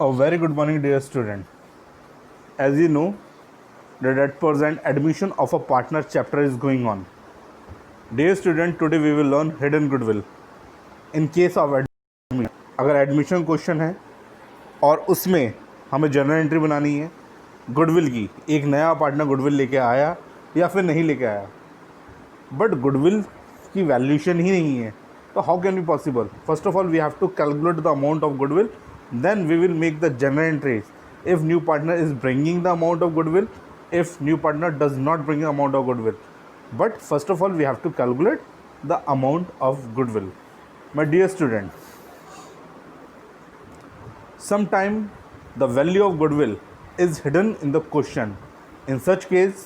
A very good morning, dear student. As you know, that at present admission of a partner chapter is going on. Dear student, today we will learn hidden goodwill. In case of admission, अगर admission question है और उसमें हमें journal entry बनानी है goodwill की, एक नया पार्टनर गुडविल लेके आया या फिर नहीं लेके आया, बट गुडविल की वैल्यूएशन ही नहीं है, तो how can be possible? First of all we have to calculate the amount of goodwill, then we will make the general entries. If new partner is bringing the amount of goodwill, if new partner does not bring the amount of goodwill, but first of all we have to calculate the amount of goodwill. My dear student, sometime the value of goodwill is hidden in the question. In such case,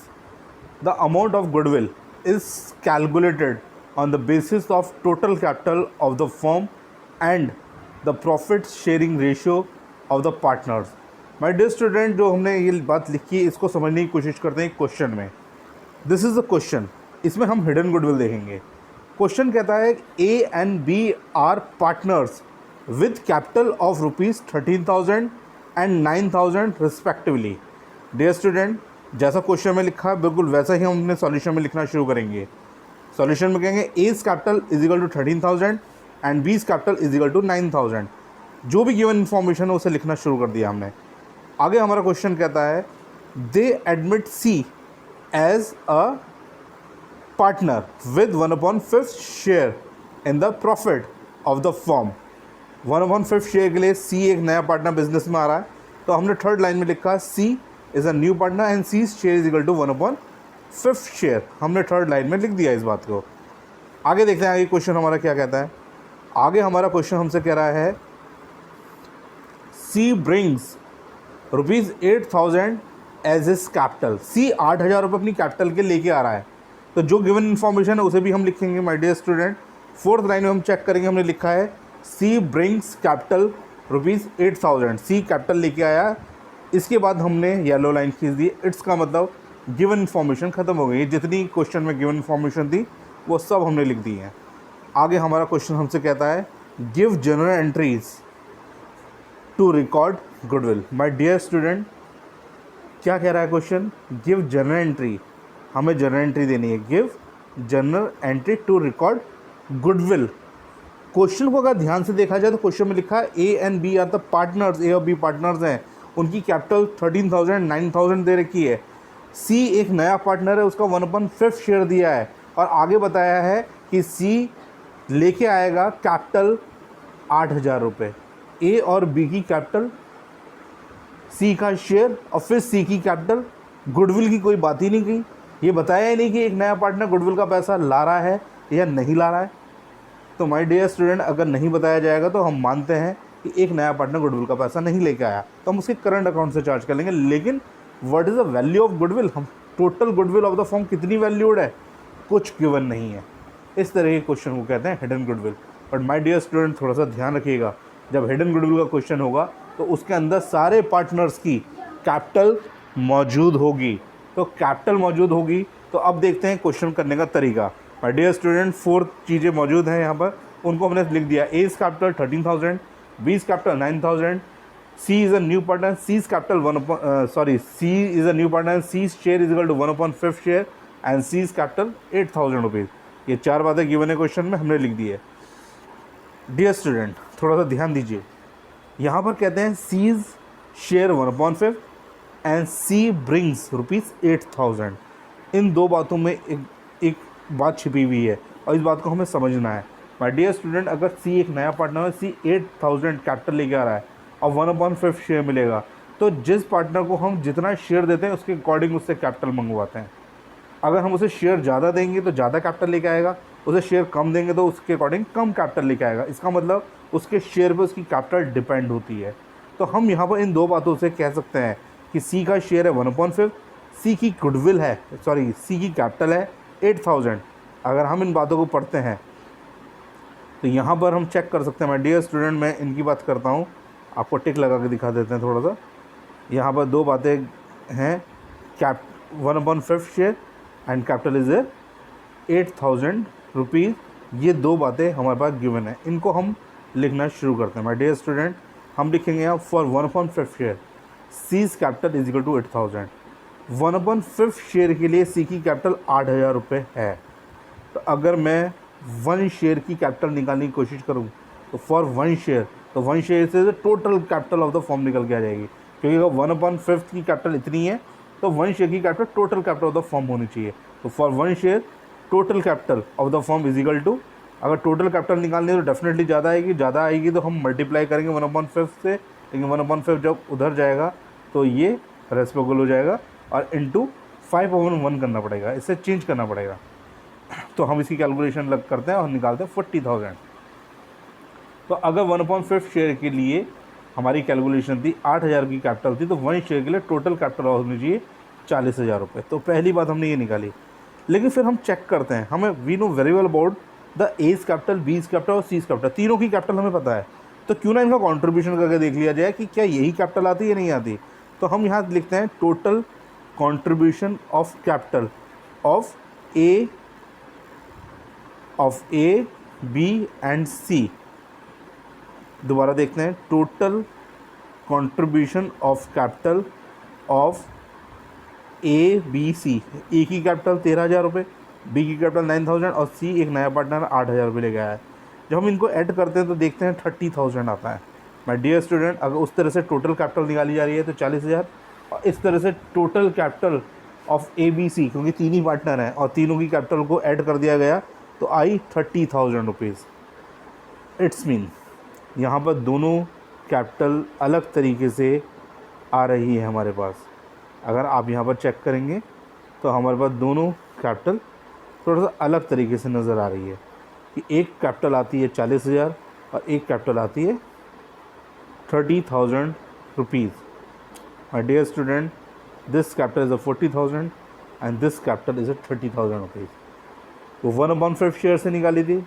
the amount of goodwill is calculated on the basis of total capital of the firm and the profit sharing ratio of the partners. My dear student, जो हमने ये बात लिखी है इसको समझने की कोशिश करते हैं क्वेश्चन में. This is the question. इसमें हम हिडन गुडविल देखेंगे. क्वेश्चन कहता है A and B are partners with capital of ₹13,000 and 9,000 respectively. Dear student, जैसा क्वेश्चन में लिखा है बिल्कुल वैसा ही हम अपने सॉल्यूशन में लिखना शुरू करेंगे. सॉल्यूशन में कहेंगे A's capital is equal to 13,000 and B's capital is equal to 9,000. जो भी गिवन इन्फॉर्मेशन है उसे लिखना शुरू कर दिया हमने. आगे हमारा क्वेश्चन कहता है they admit C as a partner with 1/5 share in the profit of the firm. 1/5 share के लिए सी एक नया पार्टनर बिजनेस में आ रहा है, तो हमने थर्ड लाइन में लिखा C is a new partner and C share is equal to 1/5 share. हमने थर्ड लाइन में लिख दिया इस बात को. आगे देखते हैं आगे क्वेश्चन हमारा क्या कहता है. आगे हमारा क्वेश्चन हमसे कह रहा है C brings ₹8,000 as is capital. सी 8,000 रुपये अपनी कैपिटल के लेके आ रहा है, तो जो गिवन इन्फॉर्मेशन है उसे भी हम लिखेंगे. My dear student, fourth line में हम चेक करेंगे. हमने लिखा है C brings capital ₹8,000. C capital लेके आया. इसके बाद हमने येलो लाइन खींच दी. इट्स का मतलब गिवन इन्फॉर्मेशन ख़त्म हो गई. जितनी क्वेश्चन में गिवन इन्फॉर्मेशन थी वो सब हमने लिख दी है. आगे हमारा क्वेश्चन हमसे कहता है give journal entries to record goodwill. My dear student, क्या कह रहा है क्वेश्चन? Give journal entry. हमें जनरल एंट्री देनी है. Give journal entry to record goodwill. Question को अगर ध्यान से देखा जाए तो क्वेश्चन में लिखा है A and B are the partners. A और बी पार्टनर्स हैं, उनकी कैपिटल 13,000 9,000 दे रखी है. सी एक नया पार्टनर है, उसका 1/5 शेयर दिया है और आगे बताया है कि सी लेके आएगा कैपिटल 8,000 रुपये. ए और बी की कैपिटल, सी का शेयर और फिर सी की कैपिटल. गुडविल की कोई बात ही नहीं की. ये बताया ही नहीं कि एक नया पार्टनर गुडविल का पैसा ला रहा है या नहीं ला रहा है. तो माय डियर स्टूडेंट, अगर नहीं बताया जाएगा तो हम मानते हैं कि एक नया पार्टनर गुडविल का पैसा नहीं लेके आया, तो हम उसके करंट अकाउंट से चार्ज कर लेंगे. लेकिन what is the value of goodwill? हम total goodwill of the firm कितनी वैल्यूड है, कुछ गिवन नहीं है. इस तरह के क्वेश्चन को कहते हैं hidden goodwill. But my dear student, थोड़ा सा ध्यान रखिएगा, जब हिडन गुडविल का क्वेश्चन होगा तो उसके अंदर सारे पार्टनर्स की कैपिटल मौजूद होगी. तो कैपिटल मौजूद होगी. तो अब देखते हैं क्वेश्चन करने का तरीका. माय डियर स्टूडेंट, 4 चीज़ें मौजूद हैं यहाँ पर, उनको हमने लिख दिया. As capital 13,000, B's capital 9,000, C is a new partner, C's capital C is a new partner, C share is equal to 1/5 share and C's capital 8,000 rupees. ये 4 बातें गिवन है क्वेश्चन में, हमने लिख दी है. डियर स्टूडेंट, थोड़ा सा ध्यान दीजिए. यहाँ पर कहते हैं C's share 1/5 and C brings ₹8,000. इन दो बातों में एक बात छिपी हुई है और इस बात को हमें समझना है. माय डियर स्टूडेंट, अगर सी एक नया पार्टनर है, सी 8,000 कैपिटल लेके आ रहा है और 1/5 शेयर मिलेगा, तो जिस पार्टनर को हम जितना शेयर देते हैं उसके अकॉर्डिंग उससे कैपिटल मंगवाते हैं. अगर हम उसे शेयर ज़्यादा देंगे तो ज़्यादा कैपिटल लेके आएगा, उसे शेयर कम देंगे तो उसके अकॉर्डिंग कम कैपिटल लेके आएगा. इसका मतलब उसके शेयर पे उसकी कैपिटल डिपेंड होती है. तो हम यहाँ पर इन दो बातों से कह सकते हैं कि सी का शेयर है 1/5, सी की गुडविल है, सी की कैपिटल है 8,000. अगर हम इन बातों को पढ़ते हैं तो यहाँ पर हम चेक कर सकते हैं. माय डियर स्टूडेंट, मैं इनकी बात करता हूँ, आपको टिक लगा के दिखा देते हैं थोड़ा सा. यहाँ पर दो बातें हैं, 1/5 share and capital is 8,000 rupees. ये दो बातें हमारे पास गिवन है, इनको हम लिखना शुरू करते हैं. माय डियर स्टूडेंट, हम लिखेंगे यहाँ for 1/5 share C's capital is equal to 8000। 1/5 share के लिए सी की कैपिटल 8000 रुपये है। तो अगर मैं 1 शेयर की कैपिटल निकालने की कोशिश करूँ तो फॉर 1 शेयर, तो 1 शेयर से total capital of the form निकल के आ जाएगी, क्योंकि अगर 1/5 की कैपिटल इतनी है तो 1 शेयर की capital total capital of the form होनी चाहिए। तो for 1 share total capital of the form is equal to, अगर टोटल कैपिटल निकालनी है तो डेफिनेटली ज़्यादा आएगी तो हम मल्टीप्लाई करेंगे 1/5 से, लेकिन 1/5 जब उधर जाएगा तो ये रेसिप्रोकल हो जाएगा और इंटू 5/1 करना पड़ेगा, इससे चेंज करना पड़ेगा। तो हम इसकी कैलकुलेशन करते हैं और निकालते हैं 40,000। तो अगर 1/5 शेयर के लिए हमारी कैलकुलेशन थी 8,000 की कैपिटल थी, तो 1 शेयर के लिए टोटल कैपिटल होनी चाहिए 40,000 रुपये। तो पहली बात हमने ये निकाली। लेकिन फिर हम चेक करते हैं, हमें we know very well about the A's capital, B's capital और सीज कैपिटल, तीनों की कैपिटल हमें पता है। तो क्यों ना इनका कॉन्ट्रीब्यूशन करके देख लिया जाए कि क्या यही कैपिटल आती है या नहीं आती। तो हम यहाँ लिखते हैं total contribution of capital of A B and C. दोबारा देखते हैं, total contribution of capital of A B C. A की कैपिटल 13,000 रुपये, बी की कैपिटल 9,000 और सी एक नया पार्टनर 8,000 रुपये ले गया है। जब हम इनको ऐड करते हैं तो देखते हैं 30,000 आता है। माय डियर स्टूडेंट, अगर उस तरह से टोटल कैपिटल निकाली जा रही है तो 40,000, और इस तरह से total capital of A B C, क्योंकि तीन ही पार्टनर हैं और तीनों की कैपिटल को ऐड कर दिया गया तो आई 30,000 रुपीज़। इट्स मीन यहाँ पर दोनों कैपिटल अलग तरीके से आ रही है हमारे पास। अगर आप यहाँ पर चेक करेंगे तो हमारे पास दोनों कैपिटल थोड़ा सा अलग तरीके से नज़र आ रही है कि एक कैपिटल आती है 40,000 और एक कैपिटल आती है 30,000 rupees. My dear student, this capital is a 40,000 and this capital is a 30,000 rupees. तो 1/5 शेयर से निकाली थी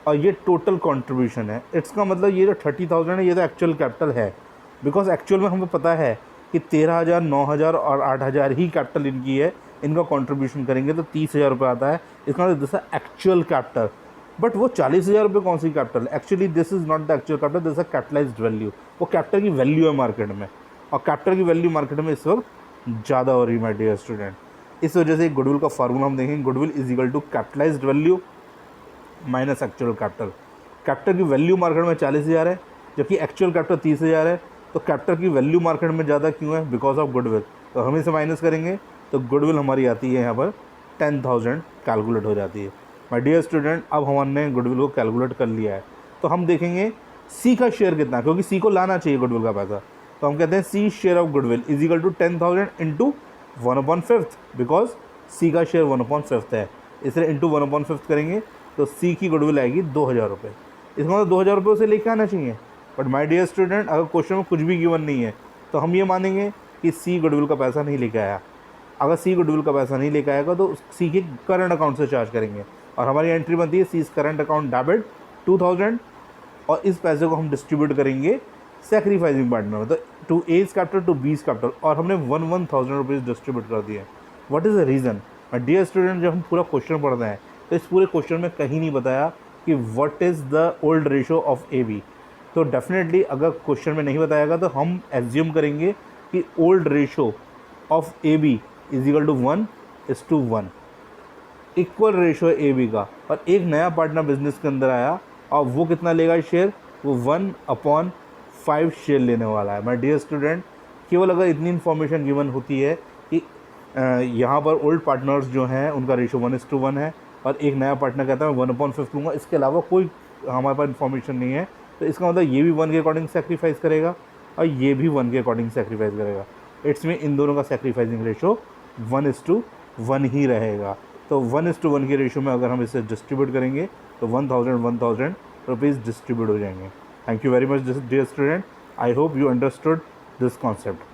और ये टोटल कंट्रीब्यूशन है। इसका मतलब ये जो 30,000 है ये तो एक्चुअल कैपिटल है, बिकॉज एक्चुअल में हमें पता है कि 13,000, 9,000 और 8,000 ही कैपिटल इनकी है। इनका कंट्रीब्यूशन करेंगे तो 30,000 रुपये आता है। इसका मतलब दिस एक्चुअल कैपिटल। बट वो 40,000 रुपये कौन सी capital? Actually this is not the actual capital, this a capitalised value. वो कैपिटल की वैल्यू है मार्केट में, और कैपिटल की वैल्यू मार्केट में इस वक्त ज़्यादा हो रही है माय डियर स्टूडेंट। इस वजह से गुडविल का फार्मूला हम देखेंगे, goodwill is equal to capitalised value minus actual capital. Capital की वैल्यू मार्केट में 40,000 है जबकि एक्चुअल कैपिटल 30,000 है। तो कैपिटल की वैल्यू मार्केट में ज़्यादा क्यों है? Because of goodwill. तो हम इसे माइनस करेंगे तो गुडविल हमारी आती है यहाँ पर 10,000 कैलकुलेट हो जाती है। माय डियर स्टूडेंट, अब हमने गुडविल को कैलकुलेट कर लिया है तो हम देखेंगे सी का शेयर कितना, क्योंकि सी को लाना चाहिए गुडविल का पैसा। तो हम कहते हैं C share of goodwill is equal to 10,000 into 1/5, because C का शेयर 1/5 है, इसलिए इंटू 1/5 करेंगे तो सी की गुडविल आएगी 2,000 रुपये। इसका मतलब 2,000 रुपये उसे लेके आना चाहिए। बट माय डियर स्टूडेंट, अगर क्वेश्चन में कुछ भी गिवन नहीं है तो हम ये मानेंगे कि सी गुडविल का पैसा नहीं लेके आया। अगर सी गुडविल का पैसा नहीं लेके आएगा तो सी के करंट अकाउंट से चार्ज करेंगे, और हमारी एंट्री बनती है सी करंट अकाउंट डेबिट 2,000, और इस पैसे को हम डिस्ट्रीब्यूट करेंगे सेक्रीफाइसिंग पार्टनर में, तो to A's capital to B's capital, और हमने 1,000 रुपीज़ डिस्ट्रीब्यूट कर दिए। What is the reason? My dear student, जब हम पूरा क्वेश्चन पढ़ रहे हैं तो इस पूरे क्वेश्चन में कहीं नहीं बताया कि what is the old ratio of A B. तो डेफिनेटली अगर क्वेश्चन में नहीं बताएगा तो हम एज्यूम करेंगे कि old ratio of A B is equal to 1:1, equal ratio है ए बी का। और एक नया पार्टनर बिजनेस के अंदर आया और वो कितना लेगा शेयर? वो 1/5 शेयर लेने वाला है। माय डियर स्टूडेंट, केवल अगर इतनी इन्फॉर्मेशन गिवन होती है कि यहाँ पर ओल्ड पार्टनर्स जो हैं उनका रेशो 1:1 है और एक नया पार्टनर कहता है मैं 1/5 लूँगा, इसके अलावा कोई हमारे पास इन्फॉर्मेशन नहीं है, तो इसका मतलब ये भी 1 के अकॉर्डिंग सेक्रीफाइस करेगा और ये भी 1 के अकॉर्डिंग सेक्रीफाइस करेगा। इट्स में इन दोनों का सेक्रीफाइसिंग रेशो 1:1 ही रहेगा। तो 1:1 के रेशो में अगर हम इसे डिस्ट्रीब्यूट करेंगे तो 1,000 रुपीज़ डिस्ट्रीब्यूट हो जाएंगे। Thank you very much dear student, I hope you understood this concept.